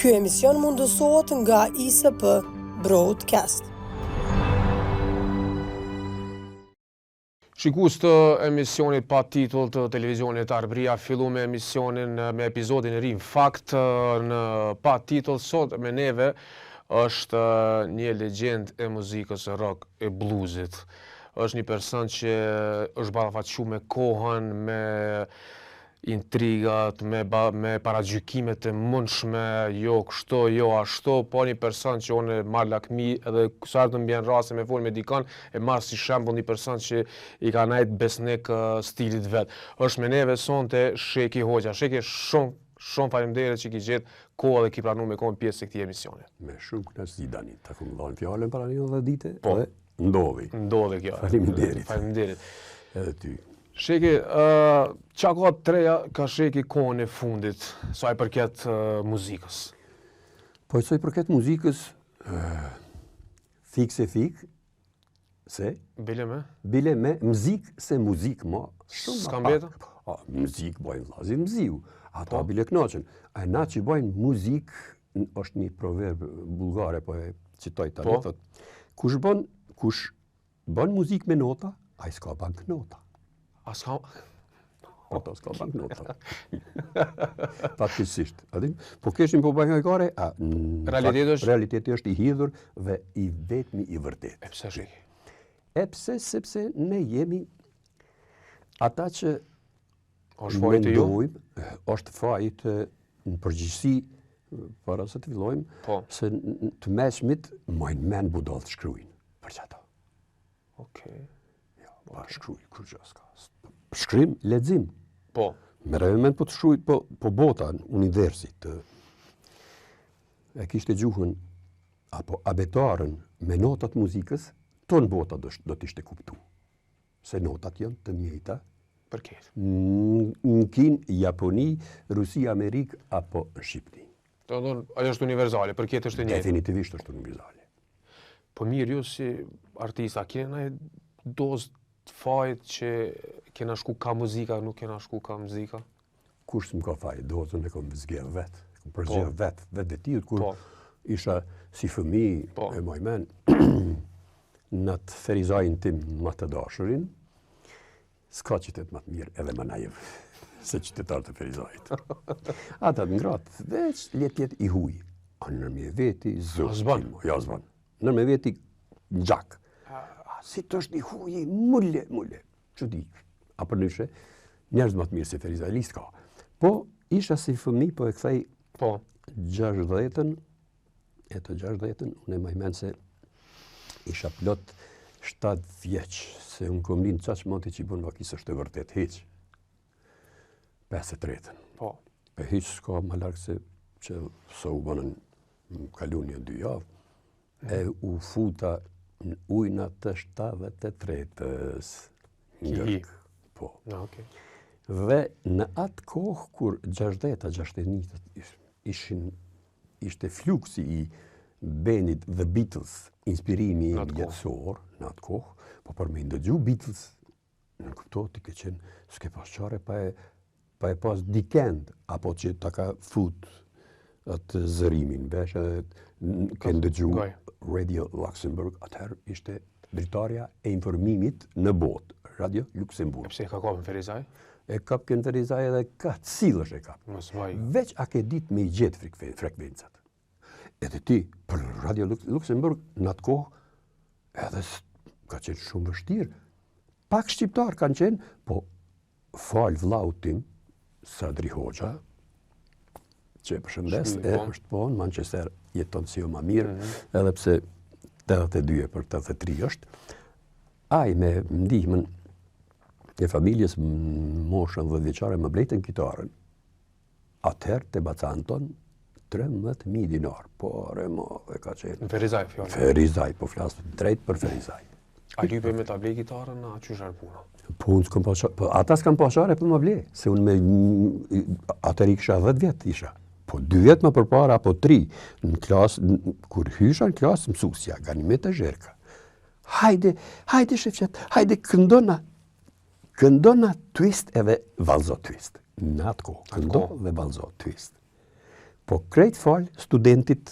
Ky emision mundësohet nga ISP Broadcast. Shikues të emisionit pa titull të televizionit Arbëria, fillu me emisionin me episodin e ri. Në fakt, në pa titull sot me neve është një legjend e muzikës rock e bluesit. Është një person që është ballafaqur me kohën, me intrigat, me paragjykimet e mundshme, jo kështu, jo ashtu, po një person që unë marr lakmi edhe sa të mbien rasti me fol me dikon e marr si shembull një person që i ka nejt besnik stilit vet. Është me neve sonte Sheki Hoxha. Sheki, shumë faleminderit që ki gjetë kohë dhe ki pranuar me kohën pjesë e këtij emisioni. Me shumë kënaqësi Dani, ta kam dhënë fjalën para 11 dite, Po. Dhe ndodhi kjo. Faleminderit. Edhe ty. Sheki, qa ka treja ka Sheki kohën e fundit, sa i përket muzikës? Po sa i përket muzikës, fik se fik, se? Bile me mzik se muzik, ma shumë s'ka mbeta? Muzik bojnë vlazit mziu, ata bile knaqen. A na që bojnë muzik, është një proverb bulgare, po e citoj tani, thot, kush bën muzik me nota, a i s'ka banknota. Ata s'ka banknota. Fatkeqësisht. Po keshim po bankare, realiteti është i hidhur dhe i vetmi i vërtet. E pse Sheki? Pse sepse ne jemi ata që mendojmë, është fajt në përgjithësi para se të fillojmë, se të mesmit mojnë men budall të shkruajnë për çato. Okej. Pa shkruaj, kur gjë s'ka. Shkrim, lexim. Po. Merrem po të shkruaj po bota në universit. E kishte gjuhën apo abetarën me notat muzikës, ton bota do të ishte kuptu. Se notat janë të njëjta. Për këtë? Në Kinë, Japoni, Rusi, Amerikë apo Shqipni. Ajo është universale, për këtë është e njëjtë. Definitivisht është universale. Po mirë, ju si artista, kena një dozë të fajt që kena shku ka muzika, nuk kena shku ka muzika? Kush s'm ka fajt, dozën e kom zgjedh vetë. Kom përzgjedh vetë vetijut, kur isha si fëmijë e mojmen, në të ferizajin tim më të dashurin, s'ka qytet më të mirë edhe më naiv se qytetar të ferizajit. Ata të ngratë, veç letjet i huj. A nërmi e veti, zërë. Ja, zban. Nërmi e veti, gjak. Si të është i huj, mulle. Që di, a për nëshe, njerëz më të mirë se ferizajlist ka. Po, isha si fëmi, po e kthej 60-ën, unë e majmen se isha plot 7 vjeq, se unë kom linë qaq moti që i bën vakis është e vërtet, heq. 53-ën. Po. E heq s'ka më larkë se që sa u bënën më kalun një 2 javë, e u futa në ujna të 73-ës. Ki? Po. Dhe në atë kohë kur 60-61 ishte fluksi i bandit The Beatles, inspirimi i jetësor në atë kohë, po për me ndëgju Beatles, në kuptoti ke qenë s'ke pas qare pa e pas dikend, apo që ta ka fut atë zërimin, vesh ke ndëgju Radio Luxembourg, atëherë ishte dritarja e informimit në botë, Radio Luxembourg. E pse ka kapën Ferizaj? E kap kënë Ferizaj edhe ka cilësh e kap. Veç a ke dit me i gjetë frekvencat. Edhe ti, për Radio Luxembourg, në atë kohë, edhe ka qenë shumë vështirë. Pak shqiptar kanë qenë, po falë vllau tim, Sadri Hoxha, që e përshëndes, është po në Manchester jeton si o ma mirë, edhe pse 82 për 83 është, ai me ndihmën e familjes moshën 10 vjeçare më blejtën kitarën. Atëherë të bacanton 13.000 dinar. Po, e ka qenë. Në Ferizaj, fjallë? Ferizaj, po flasë drejt për Ferizaj. A lype me ta blej gitarën, a që sharë puna? Po, unë s'kam pas qare, ata s'kam pas qare për më blej, se unë atëri kisha 10 vjetë isha. Po 2 vjetë më përpara, apo 3, në klasë, kur hysha në klasë mësusja, Ganimeta Zherka. Hajde shefqet, hajde këndona twist edhe valzo twist. Në atë kohë, këndo dhe valzo twist. Po krejt falë studentit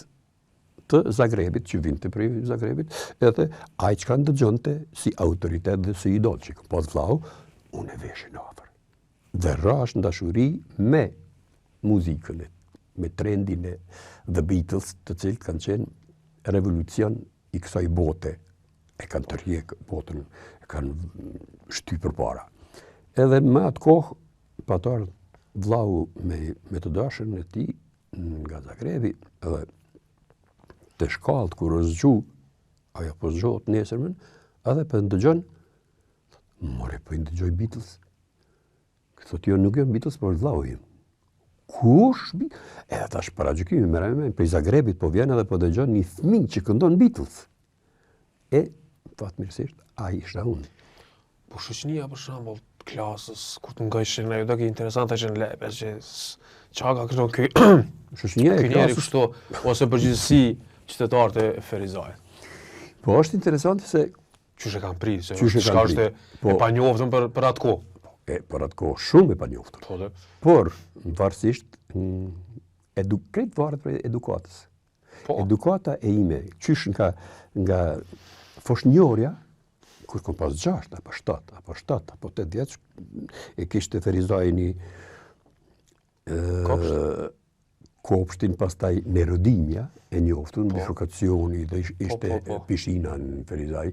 të Zagrebit, që vinte prej Zagrebit, edhe ai që kanë dëgjonte si autoritet dhe si idol që pas vllau, unë e veshin afër. Dhe rash në dashuri me muzikën, me trendin e The Beatles, të cilët kanë qenë revolucion i kësaj bote. E kanë tërhiq botën, e kanë shty përpara. Edhe me atë kohë, patar vllau me të dashën e tij nga Zagrebi, edhe të shkallët kur është zgju, ajo po zgjohet nesërmen, edhe për ndëgjon, more po i ndëgjoj Beatles. Thot jo nuk janë Beatles, por vllau im. Kush? Edhe tash para gjykimit me prej Zagrebit po vjen edhe po dëgjon një fëmijë që këndon Beatles. E fatmirësisht ai ishte unë. Po shoqënia për shembull klasës, kur të ngajshin ajo do që interesante që në lepe, që çka ka këto ky shoqënia e klasës kështu ose përgjithësi qytetarët e Ferizajit. Po është interesante se qysh e kanë prit, se çka është e panjoftën për atë kohë. Për atë kohë shumë e panjoftën. Po, por varësisht krejt varet për edukatës. Po. Edukata e ime, qysh nga foshnjorja, kur kom pas 6, apo 7, apo 8 vjeç, e kishte Ferizaj një kopshtin, pastaj Nerodimja, e njoftun, bifurkacioni, dhe ishte pishina në Ferizaj.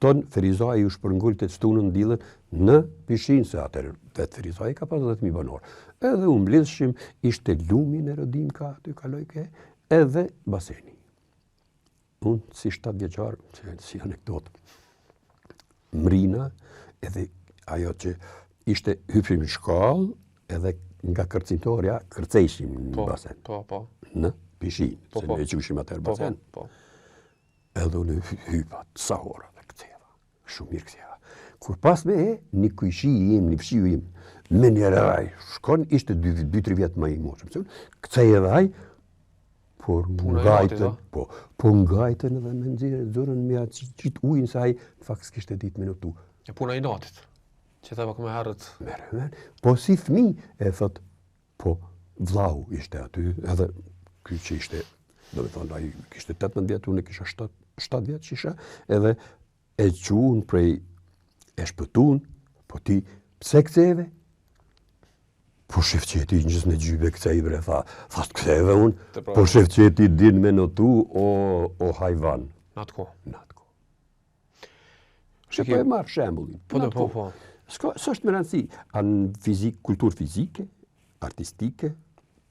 Ton Ferizaj u shpërngullit e stunën dilën në pishinë, se atër vetë Ferizaj ka pas 10.000 banor. Edhe u mblidhshim, ishte lumi Nerodim ka, aty kaloj ke, edhe baseni. Unë si 7 vjeçar, si anekdotë, mrina, edhe ajo që ishte hypshim në shkallë, edhe nga kërcimtorja, kërcejshim në basen. Në pishinë, se ne qushim atër basen. Edhe unë hypat, sa hora dhe këceva, shumë mirë këceva. Kur pas me një kujshi im, një fshiu im, me një raj, shkon, ishte 2-3 vjetë ma i moshëm, këcej edhe aj, por ngajten edhe me nëzirë zërën me atë qitë ujnë, se aj në fakt s'kishte ditë me në tu. E puna i natit, që ta pak me herët. Po si fmi, e thot, po vllau ishte aty, edhe ky që ishte, do me thonë, ai kishte 18 vjetë, unë kisha 7 vjetë që isha, edhe e qunë prej e shpëtun, po ti pse këceve? Po shefqeti në gjësë në gjybe këcej bre, thast këceve unë, po shefqeti din me në tu o hajvan. Në atë ko. Shë po e marrë shembullin. Po. Së është me rëndësi, anë kulturë fizike, artistike,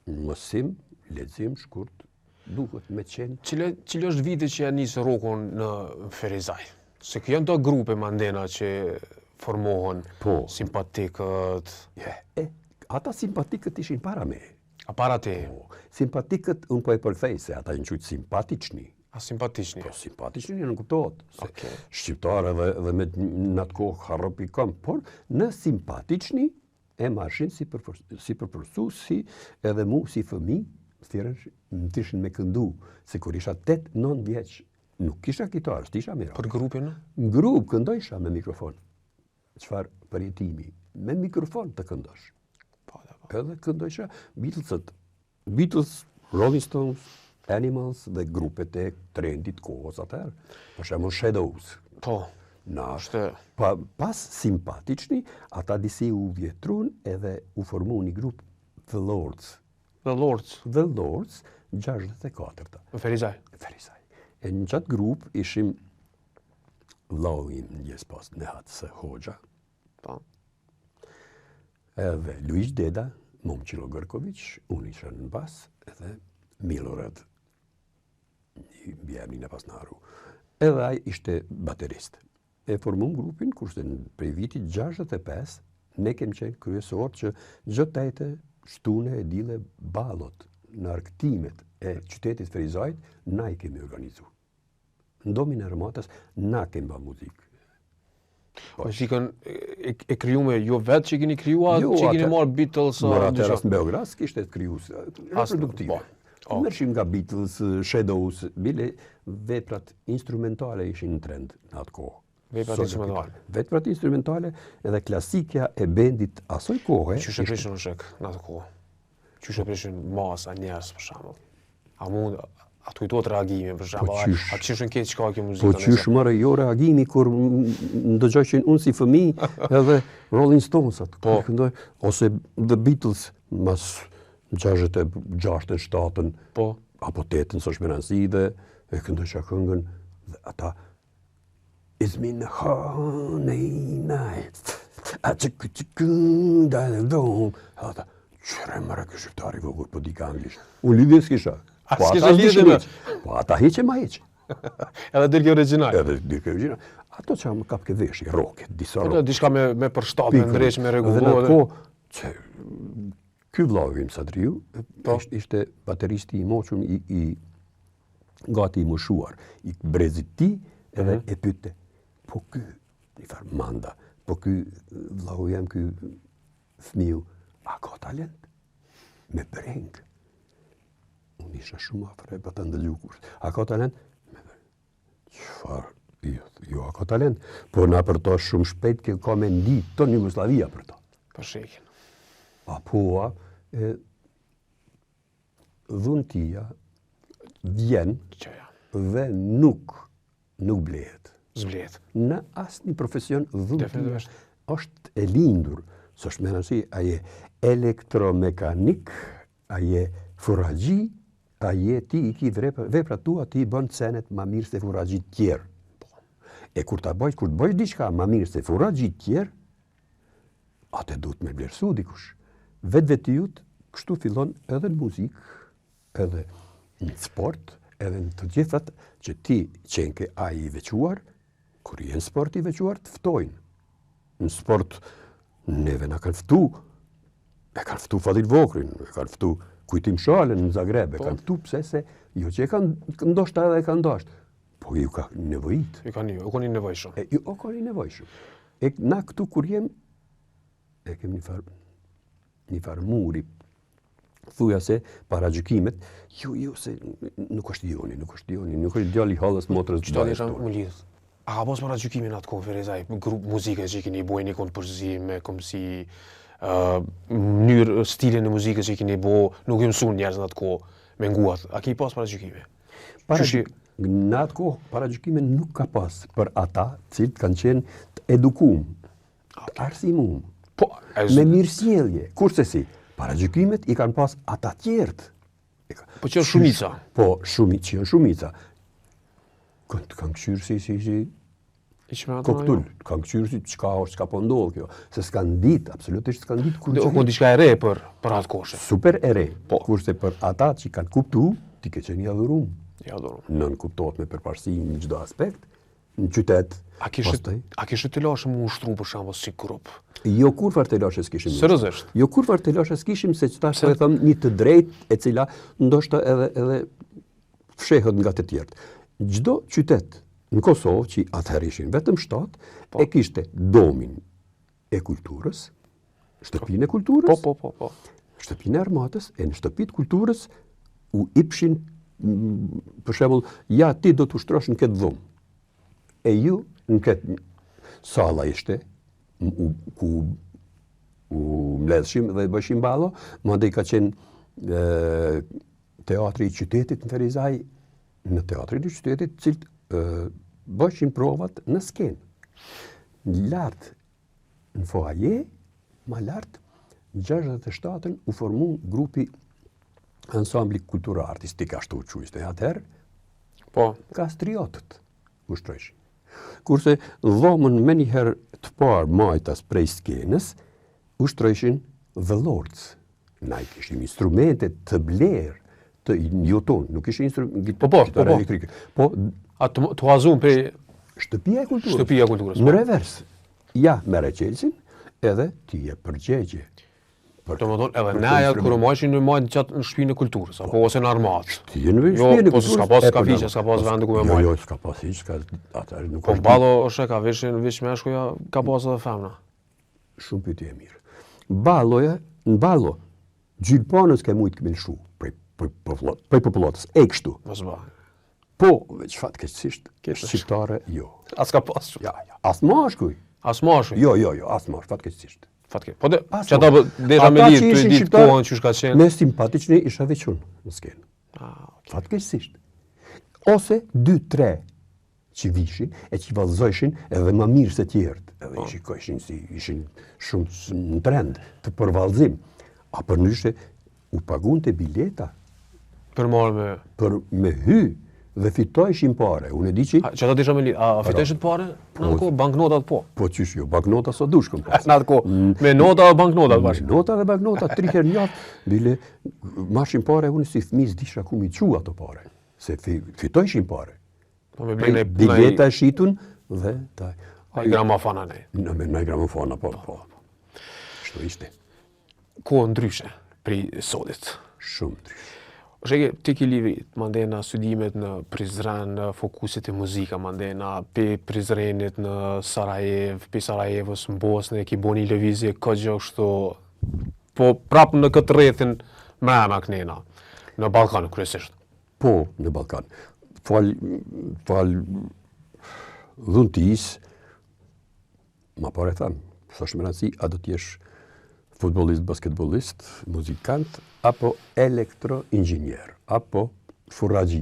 mësim, lexim, shkurt, duhet me qenë. Cili është viti që ja nisë rokon në Ferizaj? Se kënë të grupe mandena që formohen, simpatikët. Ata simpatikët ishin para me. A para te? Simpatikët unë po e përkthej se ata në qëjtë simpatični. A simpatični? Po, simpatični në kuptohet. Shqiptare dhe me në atë kohë harrop i kam, por në simpatični e marshin si përpërsu, si edhe mu si fëmi, më tishin me këndu, se kur isha 8-9 vjeç, nuk kisha kitarë, s'tisha mira. Për grupin? Në grup këndojsha me mikrofon. Qfar përjetimi? Me mikrofon të këndosh. Edhe këndojsha Beatles, Rolling Stones, Animals dhe grupet e trendit kohës atër. Për shembull Shadows. Pas simpatični, ata disi u vjetrun edhe u formu një grup The Lords. The Lords, 64-ta. Në Ferizaj? Ferizaj. E në qatë grup ishim vllau im njës pas Nehat se Hoxha. Edhe Luish Deda, Momčilo Grković, unë isha në bas, edhe Milorad, një bjerni në pasnaru. Edhe aj ishte baterist. E formum grupin, kurse prej vitit 65, ne kem qenë kryesor që gjëtajte shtune e dile balot në arktimet e qytetit Ferizajt, na i kemi organizu. Në domin e rëmatës, na kem ba muzikë. Po shikën e krijuar jo vetë që keni krijuar, që keni marrë Beatles atëras në Beograd kishte të krijuar reproduktive. Mërshim nga Beatles, Shadows, bile veprat instrumentale ishin në trend në atë kohë. Veprat instrumentale edhe klasikja e bendit asoj kohë. Që shë prishën në shek në atë kohë? Qysh e prishin masa njerëz për shembull. A mund a të kujtohet reagimi për shembull, a qishën keq çka kjo muzikë. Po qysh mëre jo reagimi kur ndëgjoj unë si fëmijë edhe Rolling Stones atë këndoj ose The Beatles mas 66-ën, 7-ën, apo 8-ën s'është më rëndësi dhe e këndoj qa këngën dhe ata It's been a honey night ata qëre mëre kë shqiptari vogër po dika anglisht. Unë lidhje s'kisha. A s'kisha lidhje me? Po ata hiqe ma hiqe. Edhe dirke original. Edhe dirke original. Ato që më kap ke veshje, roket, disa roket. Dishka me përshtat, me ndreq, me regullu. Dhe në ko, që ky vllau im Sadriu, ishte bateristi i moqëm i gati i moshuar, i brezit ti, edhe e pyte, po ky, një farë manda, po ky vllau jem, ky fmiu, a ka talent? Me breng. Unë isha shumë afre, pa të ndëllu kur. A ka talent? Me breng. Qëfar? Jo, a ka talent. Po na për to shumë shpejt ke ka me ndi tonë Jugoslavia për to. Për shekin. Apo, dhuntia vjen dhe nuk blehet. Zblehet. Në asë një profesion dhuntia është e lindur. Së është me nësi, a je elektromekanik, a je furagji, a je ti i ki vepra tua, ti i bën senet ma mirë se furagji tjerë. E kur të bëjsh diçka ma mirë se furagji tjerë, atë duhet me vlerësu dikush. Vetë jutë, kështu fillon edhe në muzikë, edhe në sport, edhe në të gjithat që ti qenke a i vequar, kur jenë sport i vequar, të ftojnë. Në sport, neve në kanë ftu, e kanë ftu Fadil Vokrin, e kanë ftu Kujtim Shalën në Zagreb, e kanë ftu pse se, jo që e kanë ndoshta edhe e kanë ndosht, po ju ka nevojit. Ju ka një nevojshëm. Ju ka një nevojshëm. E na këtu kur jem, e kem një farë muri, thuja se para gjykimet, ju se nuk është Joni, nuk është djali halës motrës të bajtë. Qëta më lidhë. A ka pas para gjykimin atë kohë, Ferezaj, grupë muzikës që i keni bojnë, i konë përzime, kom si mënyrë, stilin e muzikës që i keni bo, nuk i mësun njerëz në atë kohë, me nguat. A ki pas para gjykime? Në atë kohë, para gjykime nuk ka pas për ata cilët kanë qenë të edukum, të arsimum, me mirësjellje. Kurse si, para gjykimet i kanë pas ata tjertë. Po që janë shumica? Po, që janë shumica. Kanë këshyrë si koktull, kanë këshyrë si qka po ndodhë kjo, se s'kanë ditë, absolutisht s'kanë ditë kur që... Dhe o diçka e re për atë koshe? Super e re, kurse për ata që kanë kuptu, ti ke qenë i adhurum. Nën kuptohet me përparësim në çdo aspekt, në qytet. A kishte të lashëm u ushtru për shembull si grup? Jo kurfar të lashës kishim. Seriozisht? Jo kurfar të lashës kishim, se tash po e them një të drejtë e cila ndoshta edhe fshehet nga të tjerët. Çdo qytet në Kosovë, që atëherë ishin vetëm 7, e kishte domin e kulturës, shtëpinë e kulturës, shtëpinë e armatës, e në shtëpitë kulturës u ipshin, për shembull, ja ti do të ushtrosh në këtë dhumë. E ju në këtë salla ishte, ku u mbledhshim dhe bëshim ballo, mandej ka qenë teatri i qytetit në Ferizaj, në teatrin e qytetit, cilët bëshin provat në skenë. Lartë në foaje, ma lartë, në 67-ën u formu grupi ansambli kultura artistik, ashtu quajste atëherë, kastriotët ushtrojshin. Kurse dhomën me njëherë të parë majtas prej skenës, ushtrojshin the lords. Na i kishim instrumente të blerë, të joton, nuk ishte gitarë elektrike. A të huazun për shtëpia e kulturës. Në revers, ja mere qelsin, edhe ti je përgjegje. Të më thonë, edhe neja kërë majshin në majnë qatë në shpinë e kulturës, apo ose në armatë. Ti je në shpinë e kulturës. Po s'ka pas kafiqe, s'ka pas vende ku me majnë. Jo, s'ka pas hiq, s'ka atër nuk është. Po ballo është e ka vishin me shkuja, ka pas edhe femna. Shumë pyetje e mirë. Balloja, në ballo, gjylpanës ke mujtë këmë lëshu, prej populatës, e kështu. Mos ba. Po, veç fatkeqësisht, shqiptare, jo. As ka pas shumë. As mashkuj. As mashkuj? Jo, as mash, fatkeqësisht. Fatke. Po që ata desha me ditë, të ditë kohën që shka qenë. Me simpatiqni isha veçun në skenë. Fatkeqësisht. Ose 2-3 që vishin e që valzojshin edhe më mirë se tjertë. Edhe i shikojshin si ishin shumë në trend të përvalzim. A për nyshe u pagun të bileta. Për marrë me... Për me hy dhe fitojshin pare. Unë e di që... Që ata disha me lidh, a fitojshin pare? Në atë kohë, banknotat po? Po qysh jo, banknota së dushkëm pas. Në atë kohë, me nota dhe banknotat bashkë? Me nota dhe banknota, 3 herë njaftë, bile marshin pare, unë si fëmis disha ku mi qua ato pare. Se fitojshin pare. Bileta e shitun dhe... A i gramofona ne? Në i gramofona, po. Shto ishte. Kohë ndryshe, pri sotit? Shumë ndryshe. Sheke, ti ki livrit, mandena studimet në Prizren, në fokusit e muzika, mandena pe Prizrenit në Sarajev, pe Sarajevës në Bosnë, ki bo një lëvizje këtë gjë kështu, po prapë në këtë rrethin mrena kënena, në Balkan kryesisht. Po, në Balkan. Fal dhuntis, ma pare thanë, sa shumë rëndësi, a do t'jesh futbolist, basketbolist, muzikant, apo elektroinxhinier, apo furragji.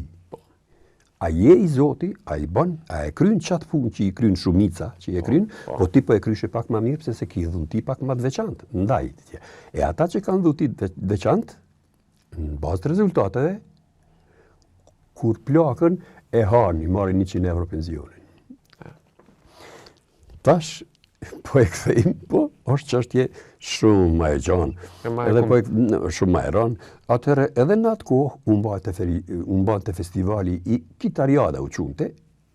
A je i zoti, a i bon, a e kryn qatë punë që i kryn shumica që i e kryn, po ti po e kryshe pak ma mirë, pëse se ki dhunti pak ma të veçantë, ndaj. E ata që kanë dhunti të veçantë, në bazë të rezultateve, kur plakën e hanë, i marrin 100 euro pensionin. Tash, po e këthejmë, po, është çështje shumë ma e gjanë, edhe po shumë ma e ranë, atëherë edhe në atë kohë unë bante festivali i Kitariada u qunte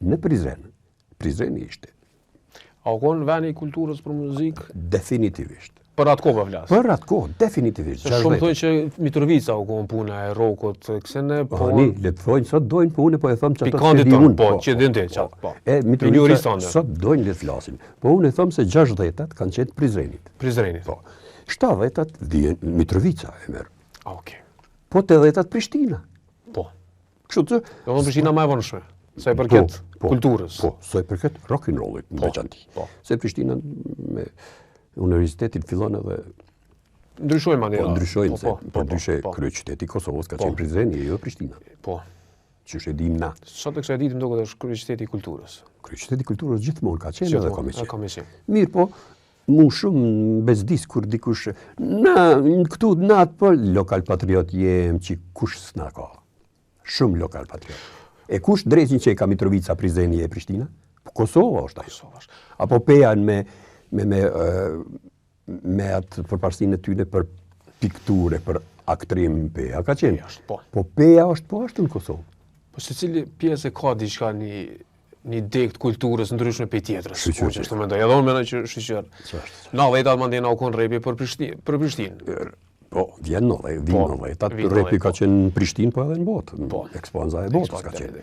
në Prizren. Prizreni ishte. A u konë veni i kulturës për muzikë? Definitivist. Për atë kohë për vlasë? Për atë kohë, definitivist. Shumë thojnë që Mitrovica u konë puna e rokot, kësene, po... Le të thojnë, sot dojnë po unë, po e thëmë që ato të Pikandit di unë. Po, që din ti, qatë, po. Mitrovica, sot dojnë le të flasin. Po unë e thëmë se 60-at kanë qenë Prizrenit. Prizrenit. Po. 70-at vjen Mitrovica e merë. Okej. Po 80-at Prishtina. Po. Kështu të... Do në Prishtina ma e vonshme, sa i përket kulturës. Po, sa i përket rock'n'rollit në veçanti. Se Prishtina me universitetin fillon edhe... Ndryshojnë mandena. Po, ndryshojnë, se për ndryshe kryeqyteti Kosovës ka qenë Prizreni, jo Prishtina. Po. Që shë edhim na. Sot e kësa e ditë më duket është kryeqyteti i kulturës. Kryeqyteti i kulturës gjithmonë ka qenë edhe komisjon. Mirë, po, mu shumë bezdis kur dikush, këtu në atë për lokal patriot jem që kush s'na ka. Shumë lokal patriot. E kush drejtin që e ka Mitrovica, Prizreni e Prishtina? Kosova është ajo. Apo pejan me atë përparsinë e tyne për pikture, për aktrim peja ka qenë. Po peja është po ashtu në Kosovë. Po se cili pjesë e ka diçka një dekt kulturës ndryshme pe tjetrës. Unë që shtu mendoj. Edhe unë mendoj që shqyqër. Na vetat mandena u konë repi për Prishtinë. Po, vjen në vetat. Repi ka qenë në Prishtinë, po edhe në botë. Ekspanza e botës ka qenë.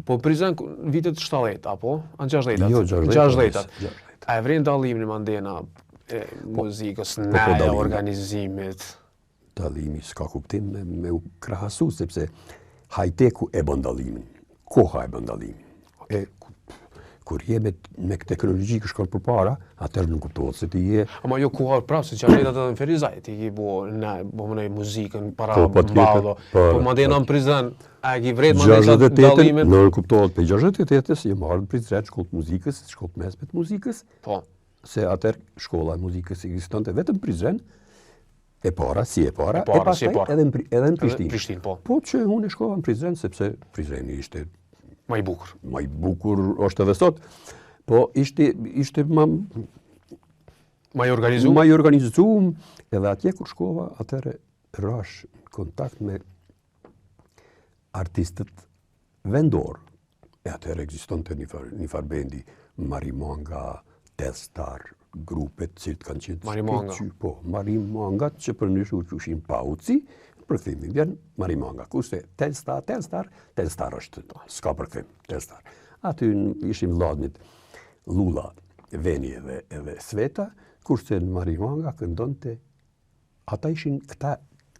Po Prizren vitet 70, apo? Anë 60-at? Jo, 60-at. A e vren dallimin e mandena e muzikës, neja, organizimit? Dallimi s'ka kuptim me u krahasu, sepse high-techu e bën dallimin. Koha e bën dallimin. Kur je me teknologji që shkon përpara, atëherë nuk kuptohet se ti je... Ama jo koha prapë, se që arretat edhe në Ferizaj, ti ki bo mënej muzikën para mballo, po mandena në Prizren, a ki vret mandena dallimin? Në kuptohet, pe 68-ës je marrë në Prizren shkollë të muzikës, shkollë të mesme të muzikës, se atëherë shkolla e muzikës ekzistonte vetëm Prizren, e para, si e para, e pastaj edhe në Prishtinë. Po që unë e shkova në Prizren, sepse Prizreni ishte ma i bukur. Ma i bukur është edhe sot, po ishte ma i organizuar. Ma i organizuar, edhe atje kur shkova, atëre rash kontakt me artistët vendor. E atëre ekzistonte një farë bendi, Marimanga, Telstar, grupet që kanë qenë... Marimanga. Po, Marimangat që për nëshu qushin pauci, përkëthimi vjen Marimanga. Kurse Telstar është, s'ka përkëthim, Telstar. Aty ishim ladnit Lula, Veni edhe Sveta, kurse në Marimanga këndonte, ata ishin këta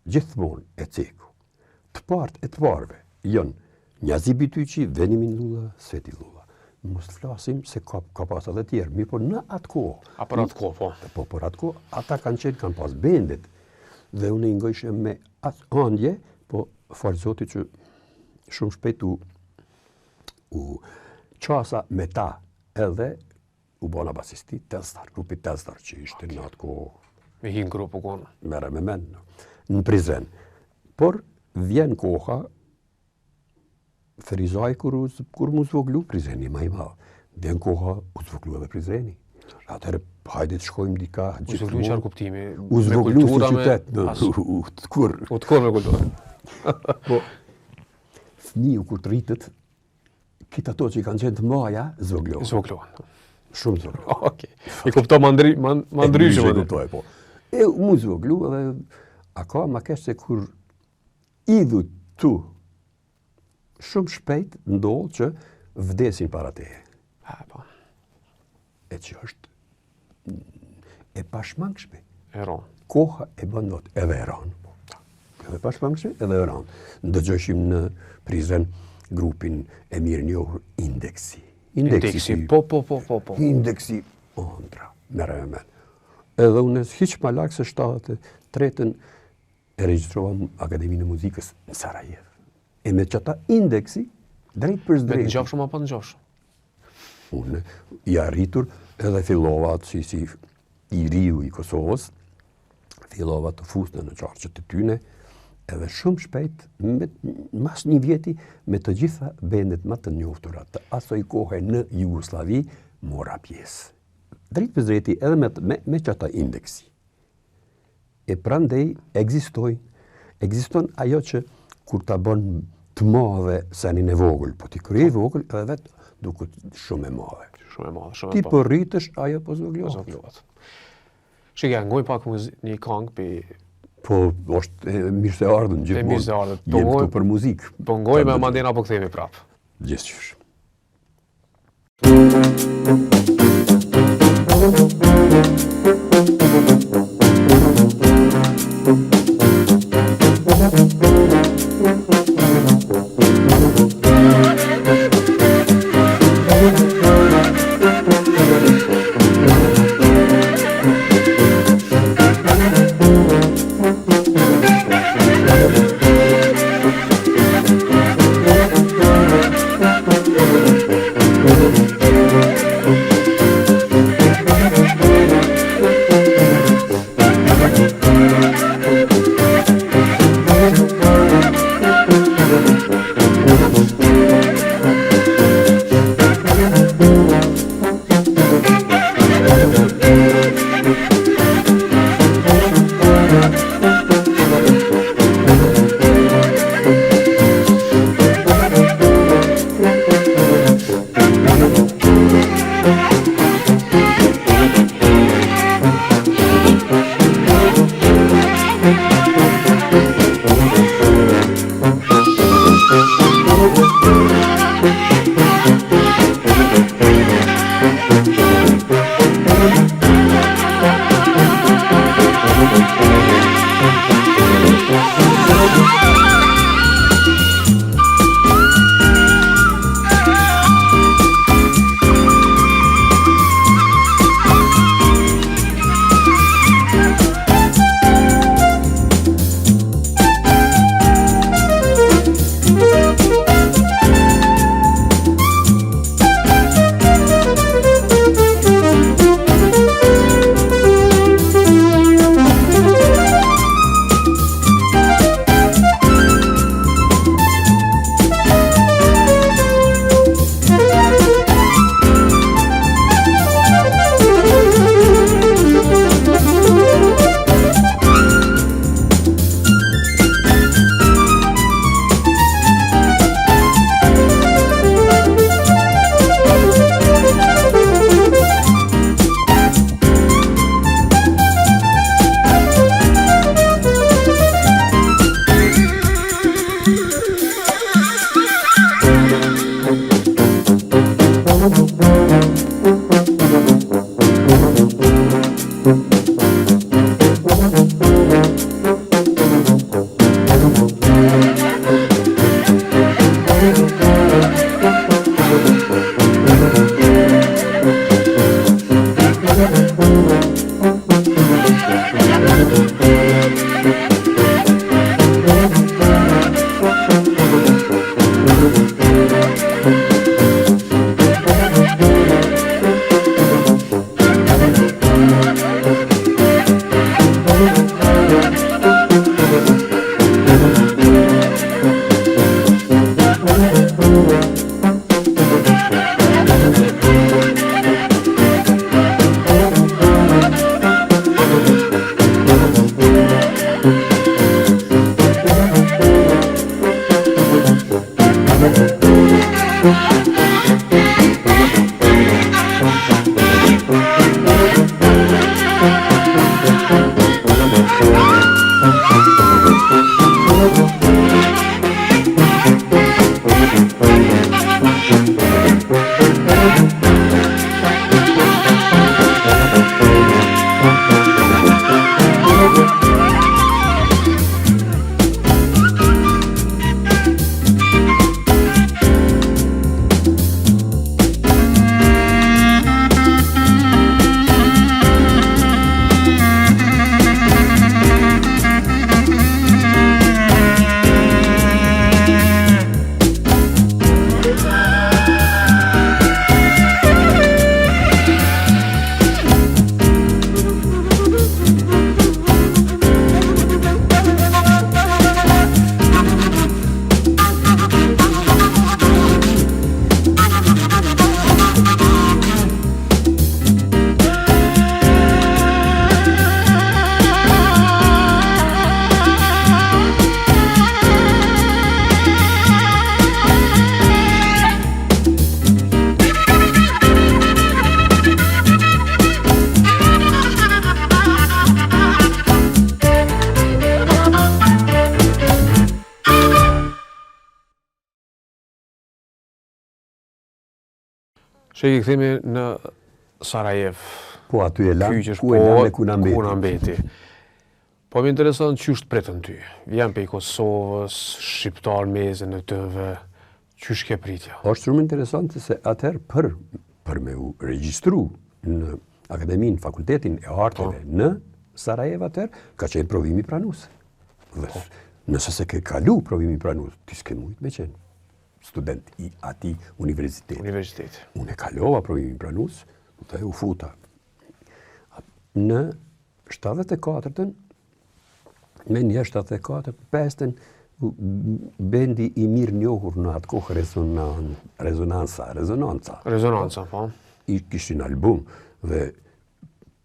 gjithmonë e ceku. Të partë e të parve, jonë Njazi Bityqi, Venimin Lula, Sveti Lula. mos të flasim se ka pas edhe tjerë, mi por në atë kohë. A për atë kohë, po. Po, për atë kohë, ata kanë pas bendet. Dhe unë i ngojshe me atë andje, po falë Zotit që shumë shpejt u qasa me ta edhe u bona basisti Telstar, grupi Telstar që ishte në atë kohë. Me hinë grupu konë. Mere me men, në Prizren. Por vjen koha, Ferizaj kur mu zvoglu Prizreni ma i ma. Vjen koha u zvoglu edhe Prizreni. Atëherë, hajde të shkojmë dika U zvoglu në qarë kuptimi? U zvoglu si qytet, u të kur. U të kur me kulturë. Po, fëmiju kur të rritët, kitë ato që i kanë qenë të maja, zvogluan. Zvogluan. Shumë zvogluan. Okej. I kupto ma ndryshme. E kuptoj, po. E mu zvoglu edhe, a ka ma kesh se kur idhu tu, shumë shpejt ndohë që vdesin para teje. Po. E që është e pashmangshme. E ronë. Koha e bën not edhe e ronë. Edhe pashmangshme edhe e ronë. Ndëgjëshim në Prizren grupin e mirë njohur Indeksi. Indeksi, po. Indeksi ondra, mere me men. Edhe unë hiq ma lakë se 73-ën e regjistrova Akademinë e Muzikës në Sarajevo. E me qëta Indeksi, drejt për Me drejt. të gjafshëm apo në gjafshëm? Unë i arritur edhe fillova si i riu i Kosovës, fillova të fusne në qarqët të tyne, edhe shumë shpejt, mas një vjeti, me të gjitha bendet më të njoftura të asoj kohë në Jugoslavi, mora pjesë. Drejt për drejti edhe me qëta Indeksi. E prandej ekziston ajo që kur ta bën të madhe senin e vogël, po ti kërë i vogël edhe vetë duket shumë e madhe. Shumë e madhe. Ti po rritësh, ajo po zvoglohet. Shike, ngoj pak një këngë për... Po, është mirë se ardhën gjithmonë. Mirë se ardhën. Jem këtu për muzikë. Po ngoj me mandena po kthehemi prapë. Gjithçysh. Sheki, këthemi në Sarajev. Po, aty e lanë, Kyqesh, ku e lanë e ku na mbeti. Po më intereson që është pretën ty. Vjen pej Kosovës, shqiptar meze në tëve, qysh ke pritja? Është shumë interesante se atëherë për me u regjistru në Akademinë, Fakultetin e Arteve në Sarajevo atëherë, ka qenë provimi pranus. Dhe nëse se ke kalu provimi pranus, ti s'ke mujt me qenë student i ati universiteti. Unë e kalova provimi pranus dhe u futa. Në 74-ën, me një 74-5-ën, bendi i mirë njohur në atë kohë Rezonanca, po. I kishin album dhe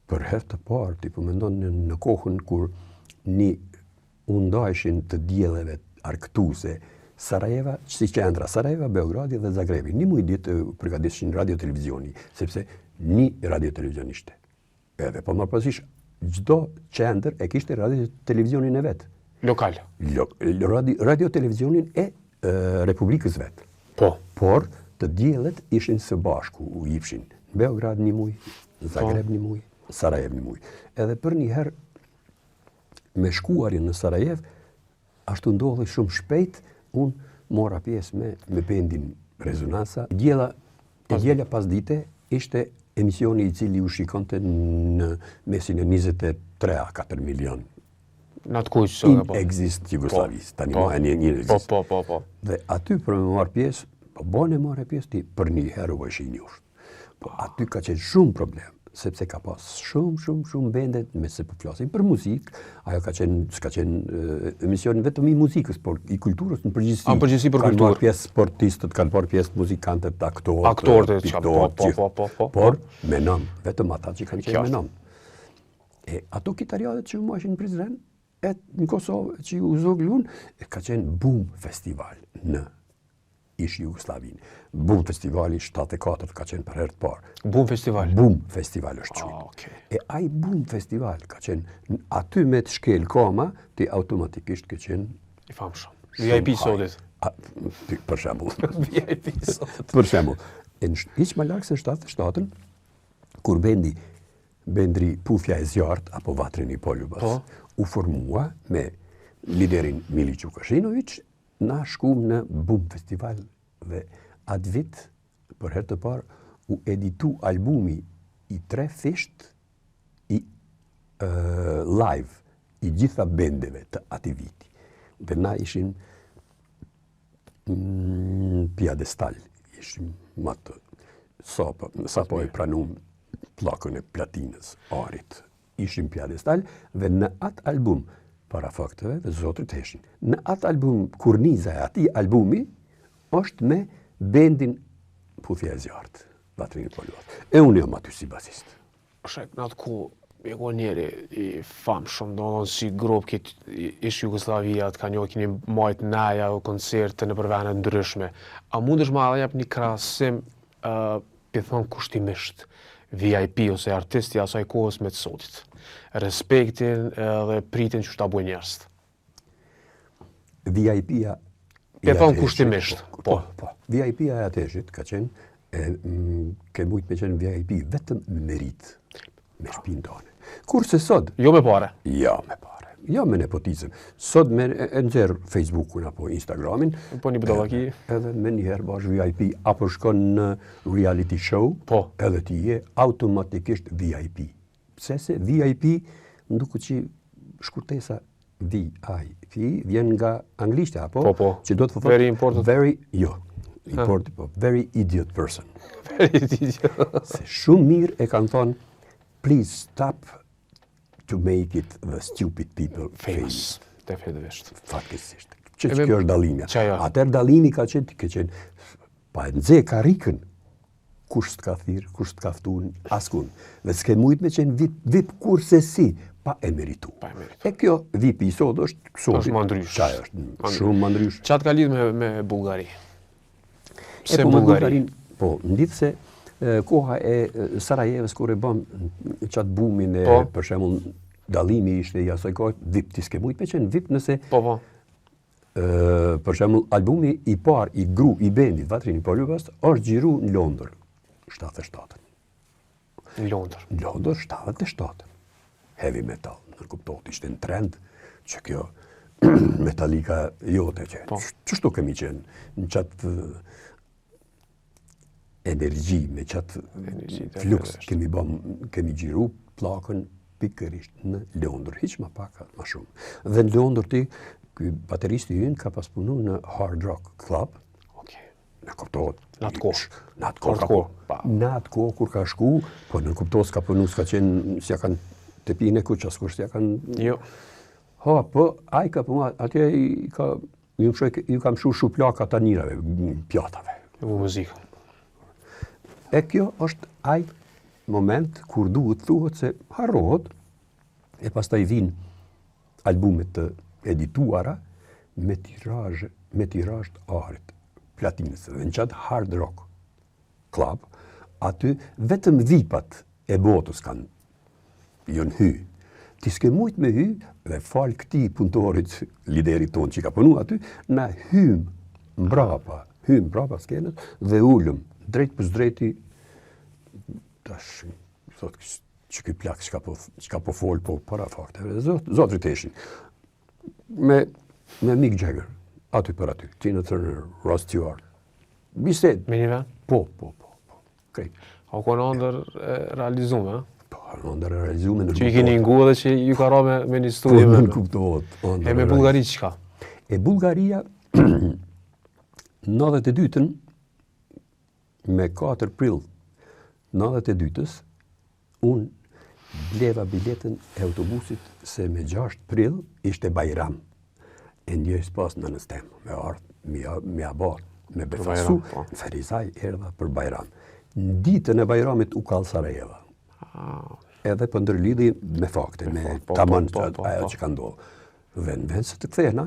për herë të parë, ti po mendon në kohën kur u ndajshin të dielleve argëtuese Sarajeva, si qendra Sarajeva, Beogradi dhe Zagrebi. Një muj ditë përgatishin radio televizioni, sepse një radio televizion ishte. Edhe po më përësish, çdo qendër e kishte radio televizionin e vetë. Lokal. Radio televizionin e Republikës vetë. Po. Por të diellet ishin së bashku, u jipshin Beograd një muj, Zagreb një muj, Sarajev një muj. Edhe për një herë me shkuarin në Sarajev, ashtu ndodhi shumë shpejt, unë mora pjesë me bendin Rezonanca. Djela pas dite ishte emisioni i cili u shikonte në mesin e 23-4 milion. Në atë kujtë së po. Exist Jugoslavis, tani ma e një exist. Po. Dhe aty për me marrë pjesë, po bone marrë pjesë ti për një herë u është i njohur. Po aty ka qenë shumë problem, sepse ka pas shumë bendet me se po flasin për muzikë, ajo s'ka qenë emisionin vetëm i muzikës, por i kulturës në përgjithësi. Në përgjithësi për kulturë. Kanë marrë pjesë sportistët, kanë marrë pjesë muzikantët, aktorët, piktorët, por me nom, vetëm ata që kanë qenë me nom. E ato kitariadet që më ishin në Prizren, e në Kosovë që u zoglun, ka qenë Boom Festival në ish Jugoslavin. Boom Festivali 74 ka qenë për herë të parë. Boom Festival? Boom Festival është qenë. Okay. E ai Boom Festival ka qenë aty me të shkel koma, ti automatikisht ke qenë i famshëm. VIP sotit. Për shembull. VIP sotit. Për shembull, hiç më larg se 77-ën, kur bendri Pufja e Zjarrt apo Vatrin i Polubas u formua me liderin Mili Qukashinović, na shkum në Boom Festival dhe atë vit, për herë të parë, u editu albumi i 3 fisht i live i gjitha bendeve të ati viti. Dhe na ishim piadestal, ishim matë, sa po e pranum pllakën e platinës, arit, ishim piadestal dhe në atë album, para fakteve dhe zotrit heshin. Në atë album, kurniza e ati albumi, është me bendin Pufja e Zjarrt, Vatrin i Polubas. E unë jam aty si basist. Shek, në atë ku, e ku njeri i famshëm, do në si grup ish Jugoslavia, të ka njohë kini majt naja o koncerte në përvene ndryshme. A mundesh ma dhe jep një krasim, pëthon kushtimisht, VIP ose artisti asaj kohës me të sotit? Respektin dhe pritin që ta bujë njerëz. VIP-a e thonë kushtimisht. Po. VIP-a e ateshit ka qenë, ke mujt me qenë VIP vetëm me merit, me shpinë tone. Kurse sot... Jo me pare? Jo me pare. Jo me nepotizëm. Sot me nxerr Facebookun apo Instagramin. Po një bëdallaki. Edhe me njëherë bash VIP, apo shkon në reality show, edhe ti je automatikisht VIP. Pse se VIP, nduku që shkurtesa VIP, vjen nga anglishtja, apo? Që do të thotë very important. Very idiot person. Very idiot. Se shumë mirë e kanë thonë, please stop to make it the stupid people famous. Definitivisht. Fatkesisht. Që kjo është dalimi. Atër dalimi ka qenë, pa e nëzhe karikën, kush t'ka thirë, kush t'ka ftun, askun. Dhe s'ke mujt me qenë VIP kurse si, pa e meritu. E kjo VIP i sot është është më ndrysh. Qaj është shumë më ndrysh. Qatë ka lidhë me Bullgari? Pse Bullgari? Po, ndithë se koha e Sarajevës, kur e bëm qatë bumin e, për shembull, dallimi ishte i asaj kohë, VIP, ti s'ke mujt me qenë VIP nëse... për shembull, albumi i parë i bendit Vatrin i Polubas është xhiru në Londër. 77. Në Londër. Në Londër 77. Heavy metal, në kuptot, ishte në trend që kjo Metallica jote që qështu kemi qenë në qatë energji, me qatë fluks, kemi gjiru plakën pikërisht në Londër, hiq ma pak, ma shumë. Dhe në Londër ti, ky bateristi ynë ka pas punu në Hard Rock Club, në kuptohet. Në atë kohë. Në atë kohë kur ka shku, po në kuptohet s'ka punu, s'ka qenë, s'ja kanë të pine ku qaskur, s'ja kanë... Jo. Ha, po, a i ka punu, atje ju kam shu plaka të njërave, pjatave. Në muzikë. E kjo është aj moment kur duhet thuhet se harrohet, e pastaj vinë albumet të edituara me tirazh të arit, platinës. Dhe në qatë Hard Rock Club, aty vetëm vipat e botës jonë hy. Ti s'ke mujt me hy, dhe falë këti punëtorit, liderit tonë që ka punu aty, na hymë mbrapa skenët, dhe ullëm, drejt për drejti, tash, thot, që këj plak, që ka po folë, po para fakteve, zotrit eshin. Me Mick Jagger, aty për aty, Tina Turner, Rod Stewart. Bised. Me një vend? Po. Krejt. A ko në ndër realizume, Po, në ndër realizume në që i keni ngu dhe që ju ka ra me një studi me... Po, kuptohet. E me Bulgari qka? E Bulgaria, 92-ën, me 4 prill, 92-ës, unë bleva biletën e autobusit se me 6 prill ishte Bajram. E njës pas në nëstem, me ardhë, me abat, me befasu, në Ferizaj erdha për Bajram. Në ditën e Bajramit u kallë Sarajeva. Edhe për ndërlidhi me fakte, me tamën ajo që ka ndodhë. Dhe në vend se të kthehna,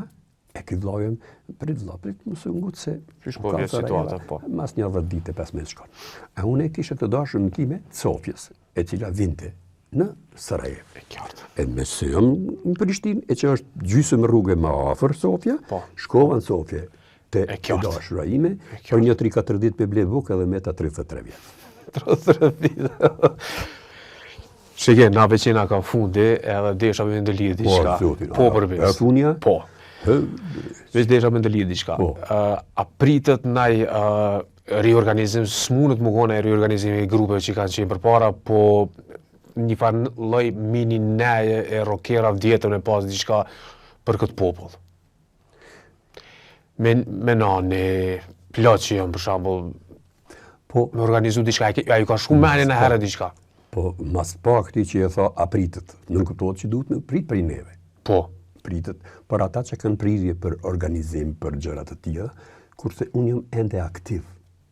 e këtë vlajëm, prit mësë ngutë se u kallë Sarajeva, mas një 10 dite 15 shkon. E unë e kishe të dashur në time Sofjes, e cila vinte në Sarajevë. E me se jam në Prishtinë, e që është gjysëm rrugë më afër Sofja, shkova në Sofje të dashura ime, për një 3-4 ditë me ble bukë edhe me ta 33 vjetë. 33 vjetë. Shike, na veqena ka fundi edhe desha me ndëllidh diçka. Po, përbis. E funja? Po. Veç desha me ndëllidh diçka. A pritet naj riorganizim, s'munët më kone riorganizimi i grupeve që kanë qenë përpara, po një farë lloj mini neje e rockera vjetër me pas diçka për këtë popull. Me nani, plot që jam për shembull, me organizu diçka, a ju ka shumë meni në herë diçka. Po, mas pak ti që e tha apritet, nuk kuptohet që duhet me prit për neve. Po. Pritet, për ata që kanë prirje për organizim, për gjërat të tjera, kurse unë jam ende aktiv,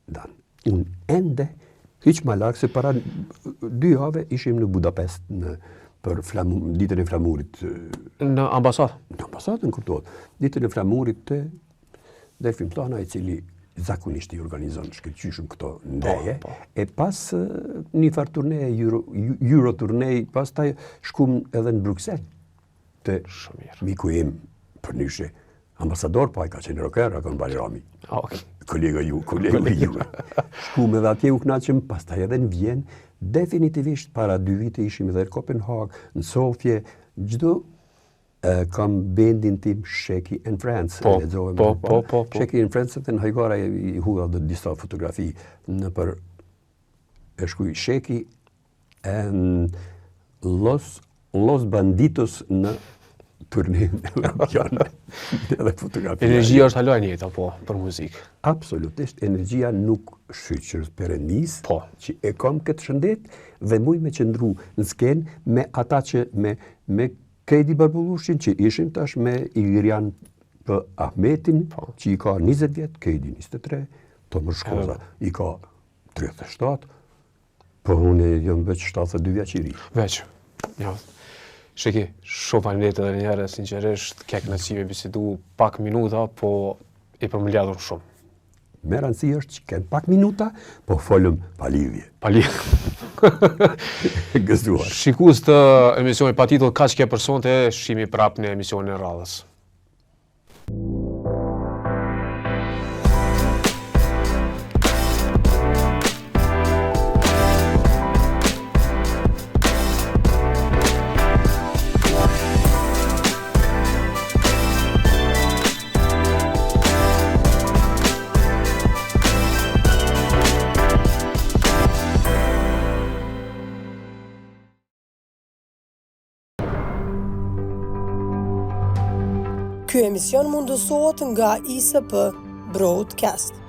Dan. Unë ende, hiq ma larkë, se para 2 jave ishim në Budapest për ditën e flamurit. Në ambasadë? Në ambasadë, në kuptohet. Ditën e flamurit të Delfin Plana, i cili zakonisht i organizon shkëlqyshëm këto ndeje, e pas një farë turneje, Euro turnej, pas taj shkum edhe në Bruxelles, të miku im për nyshe, ambasador, pa i ka qenë rocker, Akon Bajrami, kolega ju. Shkum edhe atje u knaqëm, pas taj edhe në Vjen, definitivisht para 2 vite ishim edhe në Kopenhag, në Sofje, gjdo kam bendin tim Sheki and Friends. Po. Sheki and Friends, të në hajgara i hua dhe disa fotografi në për e shkuj Sheki and Los Banditos në turnin europian. Edhe fotografi. Energjia është haloj njëta, po, për muzikë. Absolutisht, energjia nuk shqyqër perëndis, që e kam këtë shëndet dhe muj me qëndru në skenë me ata që me Kejdi Barbulushin që ishin tash me Ilirian për Ahmetin, që i ka 20 vjetë, Kejdi 23, Tomër Shkoza i ka 37, po unë jam veç 72 vjetë që i ri. Veç, ja. Sheki, shumë faleminderit edhe njëherë, sinqerisht, kek nësime bisedu pak minuta, po i përmëlladhur shumë. Me rëndësi është që kënë pak minuta, po folëm palidhje. Gëzduar. Shikus të emisionit pa titull Kaq ke për sonte, shihemi prap në emisionin e radhës. Ky emision mundësohet nga ISP Broadcast.